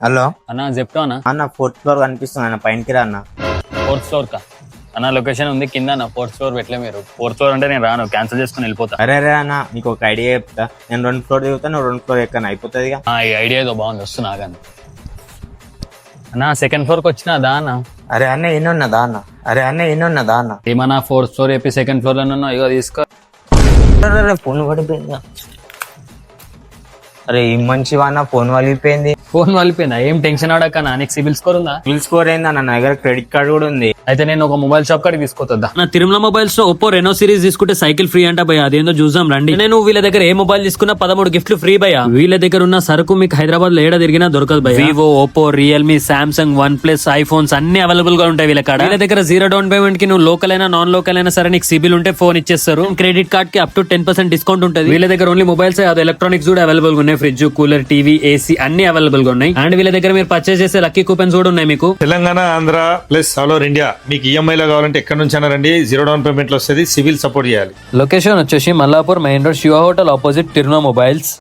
Hello అన్న చెప్తా అన్న. అన్న 4th ఫ్లోర్ కనిపిస్తుంది అన్న, పైనకి రా అన్న. 4th ఫ్లోర్ కా అన్న? లొకేషన్ ఉంది కింద అన్న. 4th ఫ్లోర్ పెట్టలే మీరు. 4th ఫ్లోర్ అంటే నేను రాను, క్యాన్సిల్ చేసుకుని వెళ్ళిపోతా. అరే అన్న, నీకు ఒక ఐడియా చెప్తా. నేను 2 ఫ్లోర్ దిగుతా, నువ్వు 2 ఫ్లోర్ ఎక్కన అయిపోతుంది. ఈ ఐడియా ఏదో బాగుంది, వస్తున్నా కానీ అన్న. 2nd ఫ్లోర్ కి వచ్చినా దా అన్న. అరే అన్న ఎన్నున్నదా అన్న? అరే అన్న ఎన్నున్నదా అన్న? ఏమన్నా 4th ఫ్లోర్ చెప్పి 2nd ఫ్లోర్ లో ఉన్నా, ఇగో తీసుకో. ఫోన్ పడిపోయిందా? అరే ఈ మంచి వాన ఫోన్ వలిగిపోయింది. ఫోన్ వాళ్ళిపోయిందా? ఏం టెన్షన్ ఆడకన్నా, నీకు సిబిల్ స్కోర్ ఉందా? సిబిల్ స్కోర్ ఏంది అన్న? నా దగ్గర క్రెడిట్ కార్డ్ కూడా ఉంది. అయితే నేను ఒక మొబైల్ షాప్ కాడికి తీసుకొద్దా. నా తిరుమల మొబైల్స్ లో ఒప్పో రెనో సిరీస్ తీసుకుంటే సైకిల్ ఫ్రీ అంట భయ, అదేందో చూసాం రండి. నేను వీళ్ళ దగ్గర ఏ మొబైల్ తీసుకున్నా 13 గిఫ్ట్లు ఫ్రీ భయ. వీళ్ళ దగ్గర ఉన్న సరుకు మీకు హైదరాబాద్ లో ఏడా తిరిగినా దొరకదు భయ. Vivo, Oppo, Realme, Samsung, one plus, iPhones అన్ని అవైలబుల్ గా ఉంటాయి వీళ్ళ కాడ. వీళ్ళ దగ్గర 0 డౌన్ పేమెంట్ కి నువ్వు లోకల్ అయినా నాన్ లోకల్ అయినా సరే నీకు సిబిల్ ఉంటే ఫోన్ ఇచ్చేస్తారు. క్రెడిట్ కార్డ్ కి అప్ టు 10% డిస్కౌంట్ ఉంటుంది. వీళ్ళ దగ్గర ఓన్లీ మొబైల్స్ అది ఎలక్ట్రానిక్స్ కూడా అవైలబుల్ గా ఉన్నాయి. ఫ్రిడ్జ్, కూలర్, టీవీ, ఏసీ అన్ని అవైలబుల్ గా ఉన్నాయి. అండ్ వీళ్ళ దగ్గర మీరు పర్చేస్ చేసే లక్కీ కూపన్స్ కూడా ఉన్నాయి మీకు. Telangana, Andhra plus all over India మీకు ఈఎంఐ లో కావాలంటే ఎక్కడ నుంచి అయినా రండి. 0 డౌన్ పేమెంట్ లో వస్తుంది. సివిల్ సపోర్ట్ చేయాలి. లొకేషన్ వచ్చేసి Mallapur main road, Shiva hotel opposite Tirumala mobiles.